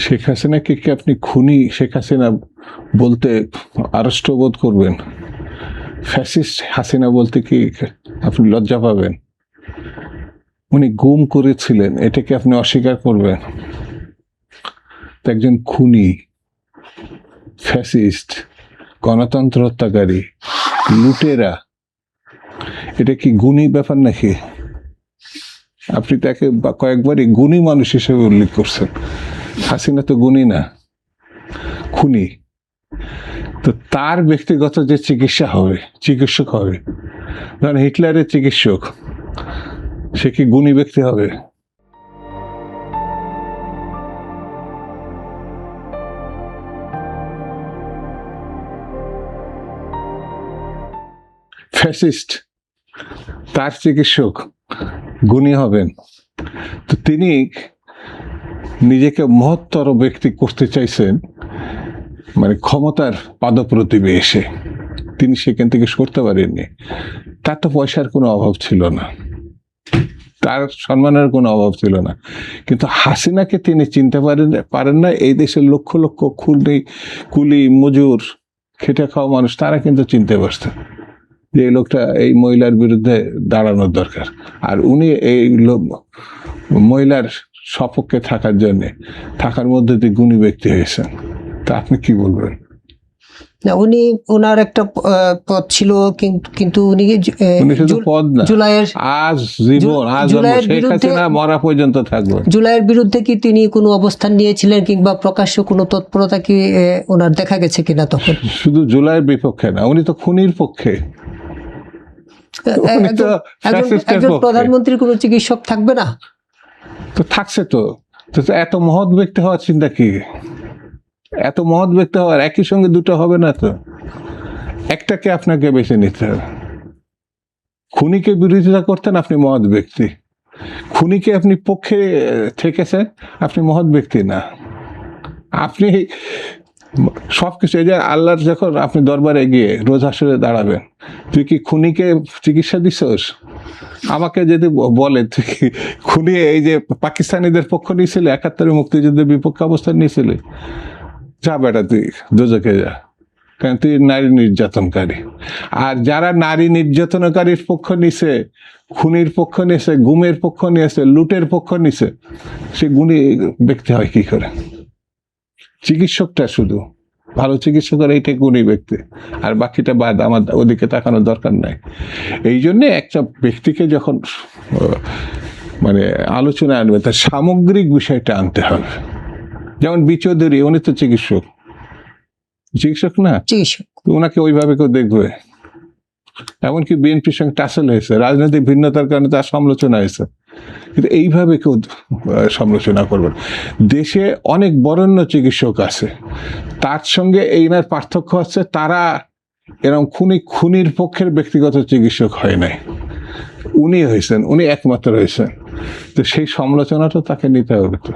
শেখ হাসিনাকে কি আপনি খুনি শেখ হাসিনা বলতে আড়ষ্ট বোধ করবেন? ফ্যাসিস্ট হাসিনা বলতে কি আপনি লজ্জা পাবেন? উনি গুম করেছিলেন, এটাকে আপনি অস্বীকার করবেন? তো একজন খুনি, ফ্যাসিস্ট, গণতন্ত্র হত্যাকারী, লুটেরা, এটা কি গুণী ব্যাপার নাকি? আপনি তাকে কয়েকবারই গুণী মানুষ হিসেবে উল্লেখ করছেন। হাসিনা তো গুণী না, খুনি। তো তার ব্যক্তিগত যে চিকিৎসক হবে, ধরেন হিটলারের চিকিৎসক, সে কি গুণী ব্যক্তি হবে? ফ্যাসিস্ট, তার চিকিৎসক গুণী হবেন? তো তিনি নিজেকে মহত্তর ব্যক্তি করতে চাইছেন, মানে ক্ষমতার পাদপ্রতিবে এসে তিনি সেখান থেকে সরতে পারেননি। তার তো পয়সার কোনো অভাব ছিল না, তার সম্মানের কোনো অভাব ছিল না, কিন্তু হাসিনাকে তিনি চিনতে পারেন না। এই দেশের লক্ষ লক্ষ কুলি মজুর খেটে খাওয়া মানুষ, তারা কিন্তু চিনতে পারছে যে এই লোকটা এই মহিলার বিরুদ্ধে দাঁড়ানোর দরকার। আর উনি এই মহিলার সপক্ষে থাকার মধ্যে দিয়ে গুণী ব্যক্তি হয়েছেন। তা আপনি কি বলবেন? না, ওনার একটা পদ ছিল, কিন্তু উনি শুধু পদ না, জুলাইয়ের মরা পর্যন্ত থাকবেন। জুলাইয়ের বিরুদ্ধে কি তিনি কোনো অবস্থান নিয়েছিলেন কিংবা প্রকাশ্য কোনো তৎপরতা কি ওনার দেখা গেছে কিনা তখন? শুধু জুলাইয়ের বিপক্ষে না, উনি তো খুনির পক্ষে। একজন প্রধানমন্ত্রীর কোনো চিকিৎসক থাকবে না? তো থাকছে তো। এত মহৎ ব্যক্তি হওয়ার চিন্তা কি? এত মহৎ ব্যক্তি হওয়ার একই সঙ্গে দুটো হবে না তো, একটাকে আপনাকে বেছে নিতে হবে। খুনিকে বিরোধিতা করতেন, আপনি মহৎ ব্যক্তি। খুনিকে আপনি পক্ষে ঠেকেছেন, আপনি মহৎ ব্যক্তি না। আপনি সবকিছু, এই যে আল্লাহর যখন আপনি দরবারে গিয়ে রোজ হাসরে দাঁড়াবেন, তুই কি খুনিকে চিকিৎসা দিছস? আমাকে যদি বলে তুই কি খুনি এই যে পাকিস্তানিদের পক্ষ নিয়েছিলে, ৭১ মুক্তিযুদ্ধের বিপক্ষে অবস্থান নিয়েছিলে, যা বেটা তুই দোজখে যা, কারণ তুই নারী নির্যাতনকারী। আর যারা নারী নির্যাতনকারীর পক্ষ নিছে, খুনির পক্ষ নিয়েছে, গুমের পক্ষ নিয়েছে, লুটের পক্ষ নিছে, সে গুণী ব্যক্তি হয় কি করে? চিকিৎসকটা শুধু ভালো চিকিৎসকের এইটাই গুণী ব্যক্তি, আর বাকিটা বাদ, আমার ওদিকে তাকানোর দরকার নাই। এই জন্যে একটা ব্যক্তিকে যখন মানে আলোচনা আনবে, তার সামগ্রিক বিষয়টা আনতে হবে। যেমন বি চৌধুরী, উনি তো চিকিৎসক না, ওনাকে ওইভাবে কেউ দেখবে? এমনকি বিএনপির সঙ্গে টাসেল হয়েছে, রাজনৈতিক ভিন্নতার কারণে তার সমালোচনা হয়েছে, কিন্তু এইভাবে কেউ সমালোচনা করবে? দেশে অনেক বরেণ্য চিকিৎসক আছে, তার সঙ্গে এইনার পার্থক্য হচ্ছে তারা এরকম খুনির পক্ষের ব্যক্তিগত চিকিৎসক হয় নাই, উনি হয়েছেন, উনি একমাত্র হয়েছেন। তো সেই সমালোচনাটা তাকে নিতে হবে তো।